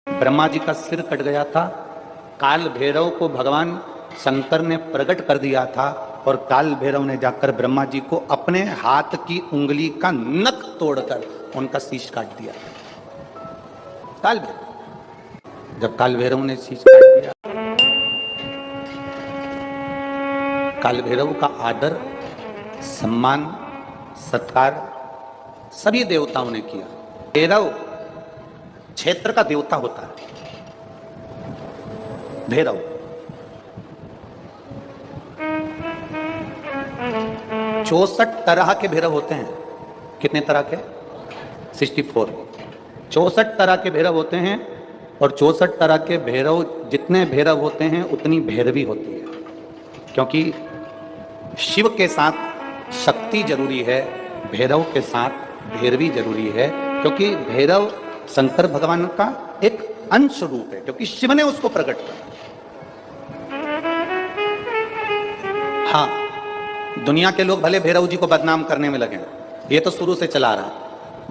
ब्रह्मा जी का सिर कट गया था। काल भैरव को भगवान शंकर ने प्रकट कर दिया था और काल भैरव ने जाकर ब्रह्मा जी को अपने हाथ की उंगली का नख तोड़कर उनका शीश काट दिया। काल भैरव, जब काल भैरव ने शीश काट दिया, काल भैरव का आदर सम्मान सत्कार सभी देवताओं ने किया। भैरव क्षेत्र का देवता होता है। भैरव 64 तरह के भैरव होते हैं। कितने तरह के? 64। 64 तरह के भैरव होते हैं और 64 तरह के भैरव, जितने भैरव होते हैं उतनी भैरवी होती है, क्योंकि शिव के साथ शक्ति जरूरी है, भैरव के साथ भैरवी जरूरी है, क्योंकि भैरव शंकर भगवान का एक अंश रूप है, क्योंकि शिव ने उसको प्रकट किया। हाँ, दुनिया के लोग भले भैरव जी को बदनाम करने में लगे, ये तो शुरू से चला रहा।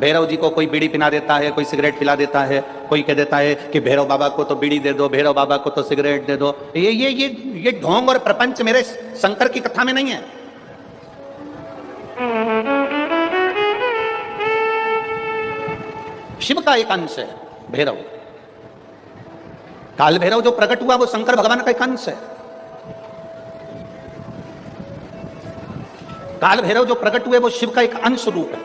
भैरव जी को कोई बीड़ी पिला देता है, कोई सिगरेट पिला देता है, कोई कह देता है कि भैरव बाबा को तो बीड़ी दे दो, भैरव बाबा को तो सिगरेट दे दो। ये ढोंग और प्रपंच मेरे शंकर की कथा में नहीं है। शिव का एक अंश है भैरव। काल भैरव जो प्रकट हुआ वो शंकर भगवान का एक अंश है। काल भैरव जो प्रकट हुए वो शिव का एक अंश रूप है।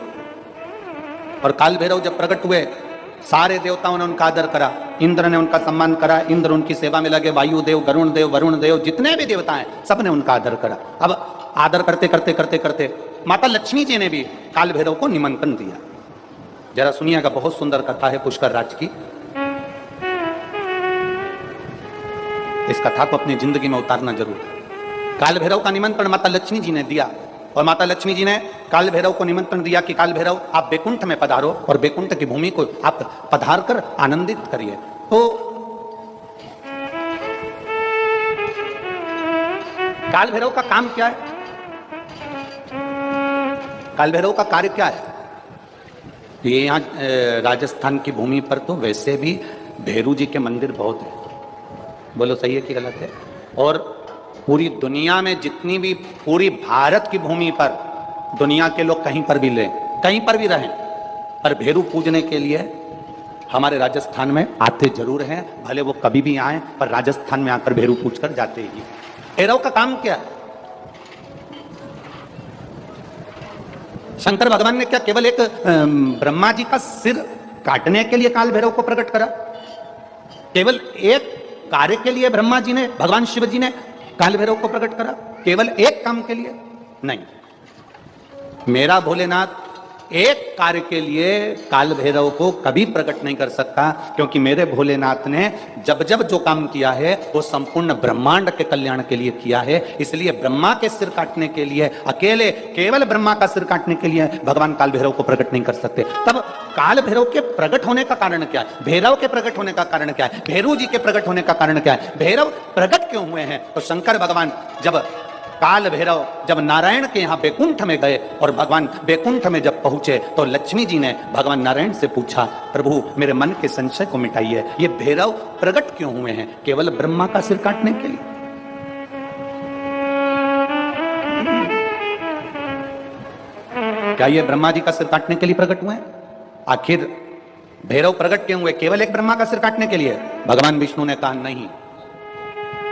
और काल भैरव जब प्रकट हुए, सारे देवताओं ने उनका आदर करा, इंद्र ने उनका सम्मान करा, इंद्र उनकी सेवा में लगे, वायु देव, गरुण देव, वरुण देव, जितने भी देवता हैं सब ने उनका आदर करा। अब आदर करते करते करते करते माता लक्ष्मी जी ने भी काल भैरव को निमंत्रण दिया। जरा सुनिएगा, बहुत सुंदर कथा है पुष्कर राज की। इस कथा को अपनी जिंदगी में उतारना जरूर है। काल भैरव का निमंत्रण माता लक्ष्मी जी ने दिया और माता लक्ष्मी जी ने काल भैरव को निमंत्रण दिया कि काल भैरव आप बैकुंठ में पधारो और बैकुंठ की भूमि को आप पधार कर आनंदित करिए। तो काल भैरव का काम क्या है? काल भैरव का कार्य क्या है? ये यहाँ राजस्थान की भूमि पर तो वैसे भी भैरू जी के मंदिर बहुत है। बोलो सही है कि गलत है? और पूरी दुनिया में जितनी भी, पूरी भारत की भूमि पर दुनिया के लोग कहीं पर भी लें, कहीं पर भी रहें, पर भैरू पूजने के लिए हमारे राजस्थान में आते जरूर हैं। भले वो कभी भी आए, पर राजस्थान में आकर भैरू पूज कर जाते ही। भैरव का काम क्या है? शंकर भगवान ने क्या केवल एक ब्रह्मा जी का सिर काटने के लिए काल भैरव को प्रकट करा? केवल एक कार्य के लिए ब्रह्मा जी ने, भगवान शिव जी ने काल भैरव को प्रकट करा? केवल एक काम के लिए? नहीं, मेरा भोलेनाथ एक कार्य के लिए काल भैरव को कभी प्रकट नहीं कर सकता, क्योंकि मेरे भोलेनाथ ने जब जब जो काम किया है वो संपूर्ण ब्रह्मांड के कल्याण के लिए किया है। इसलिए ब्रह्मा के सिर काटने के लिए, अकेले केवल ब्रह्मा का सिर काटने के लिए भगवान काल भैरव को प्रकट नहीं कर सकते। तब काल भैरव के प्रकट होने का कारण क्या है? भैरव के प्रकट होने का कारण क्या है? भैरू जी के प्रकट होने का कारण क्या है? भैरव प्रकट क्यों हुए हैं? तो शंकर भगवान जब, काल भैरव जब नारायण के यहाँ बैकुंठ में गए और भगवान बैकुंठ में जब पहुंचे तो लक्ष्मी जी ने भगवान नारायण से पूछा, प्रभु मेरे मन के संशय को मिटाइए, ये भैरव प्रकट क्यों हुए हैं? केवल ब्रह्मा का सिर काटने के लिए? क्या ये ब्रह्मा जी का सिर काटने के लिए प्रकट हुए हैं? आखिर भैरव प्रकट क्यों हुए? केवल एक ब्रह्मा का सिर काटने के लिए? भगवान विष्णु ने कहा नहीं,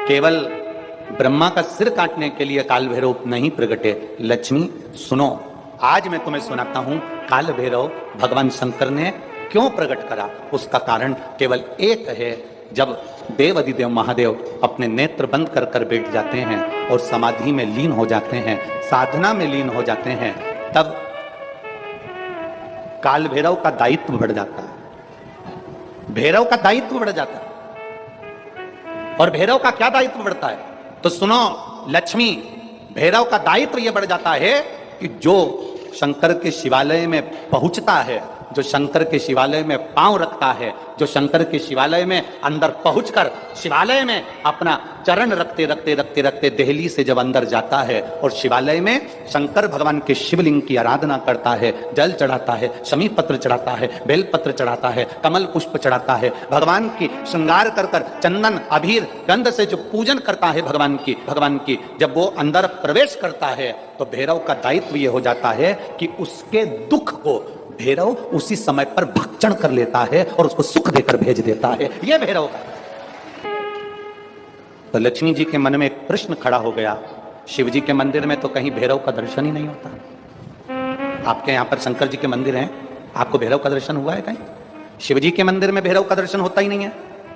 केवल ब्रह्मा का सिर काटने के लिए काल भैरव नहीं प्रगटे। लक्ष्मी सुनो, आज मैं तुम्हें सुनाता हूं काल भैरव भगवान शंकर ने क्यों प्रकट करा। उसका कारण केवल एक है। जब देव अधिदेव महादेव अपने नेत्र बंद कर कर बैठ जाते हैं और समाधि में लीन हो जाते हैं, साधना में लीन हो जाते हैं, तब काल भैरव का दायित्व बढ़ जाता है। भैरव का दायित्व बढ़ जाता है। और भैरव का क्या दायित्व बढ़ता है? तो सुनो लक्ष्मी, भैरव का दायित्व यह बढ़ जाता है कि जो शंकर के शिवालय में पहुंचता है जो शंकर के शिवालय में पांव रखता है, जो शंकर के शिवालय में अंदर पहुंचकर शिवालय में अपना चरण रखते रखते रखते रखते देहली से जब अंदर जाता है और शिवालय में शंकर भगवान के शिवलिंग की आराधना करता है, जल चढ़ाता है, शमी पत्र चढ़ाता है, बेल पत्र चढ़ाता है, कमल पुष्प चढ़ाता है, भगवान की श्रृंगार कर कर चंदन अबीर गंध से जो पूजन करता है भगवान की जब वो अंदर प्रवेश करता है तो भैरव का दायित्व ये हो जाता है कि उसके दुख को भैरव उसी समय पर भक्षण कर लेता है और उसको सुख देकर भेज देता है। यह भैरव का। तो लक्ष्मी जी के मन में एक प्रश्न खड़ा हो गया, शिव जी के मंदिर में तो कहीं भैरव का दर्शन ही नहीं होता। आपके यहां पर शंकर जी के मंदिर हैं, आपको भैरव का दर्शन हुआ है कहीं? शिव जी के मंदिर में भैरव का दर्शन होता ही नहीं है।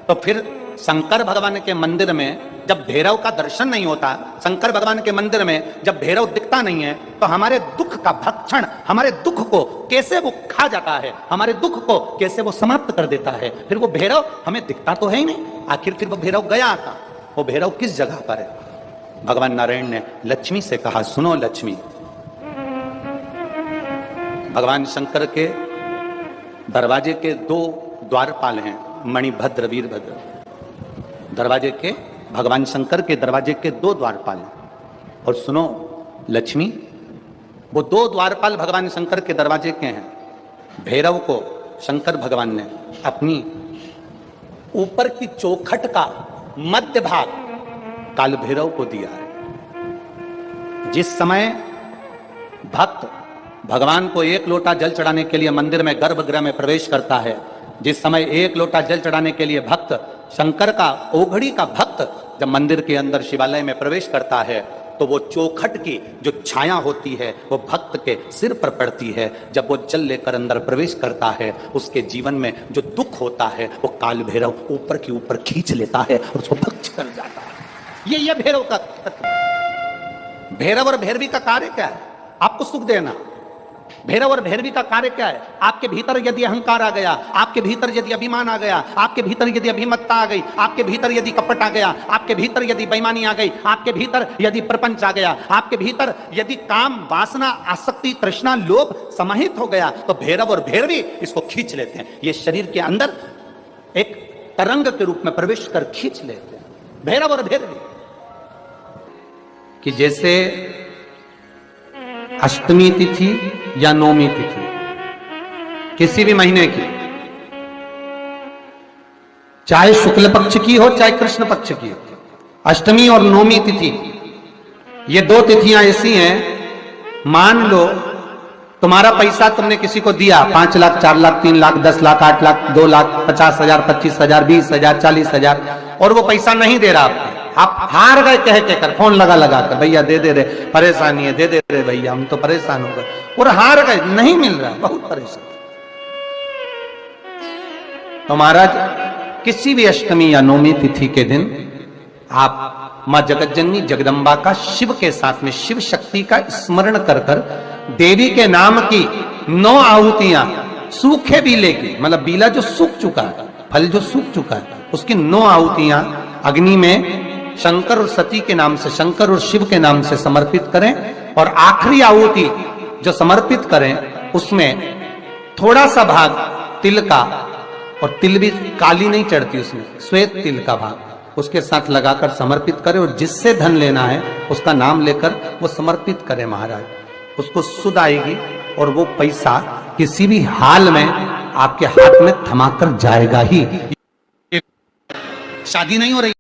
तो फिर शंकर भगवान के मंदिर में जब भैरव का दर्शन नहीं होता, शंकर भगवान के मंदिर में जब भैरव दिखता नहीं है, तो हमारे दुख का भक्षण, हमारे दुख को कैसे वो खा जाता है, हमारे दुख को कैसे वो समाप्त कर देता है। फिर वो भैरव हमें दिखता तो है ही नहीं, आखिर फिर वो भैरव गया था, वो भैरव किस जगह पर है? भगवान नारायण ने लक्ष्मी से कहा, सुनो लक्ष्मी, भगवान शंकर के दरवाजे के 2 द्वारपाल हैं, मणिभद्र वीरभद्र। दरवाजे के, भगवान शंकर के दरवाजे के 2 द्वारपाल। और सुनो लक्ष्मी, वो 2 द्वारपाल भगवान शंकर के दरवाजे के हैं। भैरव को शंकर भगवान ने अपनी ऊपर की चौखट का मध्य भाग काल भैरव को दिया है। जिस समय भक्त भगवान को 1 लोटा जल चढ़ाने के लिए मंदिर में गर्भगृह में प्रवेश करता है, जिस समय 1 लोटा जल चढ़ाने के लिए भक्त शंकर का, ओघड़ी का भक्त जब मंदिर के अंदर शिवालय में प्रवेश करता है, तो वो चौखट की जो छाया होती है वो भक्त के सिर पर पड़ती है। जब वो जल लेकर अंदर प्रवेश करता है, उसके जीवन में जो दुख होता है वो काल भैरव ऊपर की ऊपर खींच लेता है और उसको भक्ष कर जाता है। ये भैरव का तत्व। भैरव और भैरवी का कार्य क्या है? आपको सुख देना। भैरव और भैरवी का कार्य क्या है? आपके भीतर यदि अहंकार आ गया, आपके भीतर यदि अभिमान आ गया, आपके भीतर यदि अभिमत्ता आ गई, आपके भीतर यदि कपट आ गया, आपके भीतर यदि बेईमानी आ गई, आपके भीतर यदि प्रपंच आ गया, आपके भीतर यदि काम, वासना, आसक्ति, तृष्णा, लोभ समाहित हो गया, तो भैरव और भैरवी इसको खींच लेते हैं। ये शरीर के अंदर एक तरंग के रूप में प्रवेश कर खींच लेते हैं, भैरव और भैरवी। कि जैसे अष्टमी तिथि या नौमी तिथि किसी भी महीने की, चाहे शुक्ल पक्ष की हो चाहे कृष्ण पक्ष की हो, अष्टमी और नौमी तिथि, ये 2 तिथियां ऐसी हैं, मान लो तुम्हारा पैसा तुमने किसी को दिया, 5 लाख, 4 लाख, 3 लाख, 10 लाख, 8 लाख, 2 लाख, 50,000, 25,000, 20,000, 40,000, और वो पैसा नहीं दे रहा आपको, आप हार गए कह के कर, फोन लगा लगा कर, भैया दे दे रहे, परेशानी है, दे दे रहे भैया, हम तो परेशान हो गए, और हार गए, नहीं मिल रहा, बहुत परेशान। तो महाराज किसी भी अष्टमी या नौमी तिथि के दिन आप मां जगतजननी जगदम्बा का शिव के साथ में, शिव शक्ति का स्मरण कर कर देवी के नाम की 9 आहुतियां, सूखे बीले की, मतलब बीला जो सूख चुका है, फल जो सूख चुका है, उसकी 9 आहुतियां अग्नि में शंकर और सती के नाम से, शंकर और शिव के नाम से समर्पित करें। और आखिरी आहुति जो समर्पित करें उसमें थोड़ा सा भाग तिल का, और तिल भी काली नहीं चढ़ती उसमें, श्वेत तिल का भाग उसके साथ लगाकर समर्पित करें, और जिससे धन लेना है उसका नाम लेकर वो समर्पित करें महाराज, उसको सुध आएगी और वो पैसा किसी भी हाल में आपके हाथ में थमाकर जाएगा ही। शादी नहीं हो रही।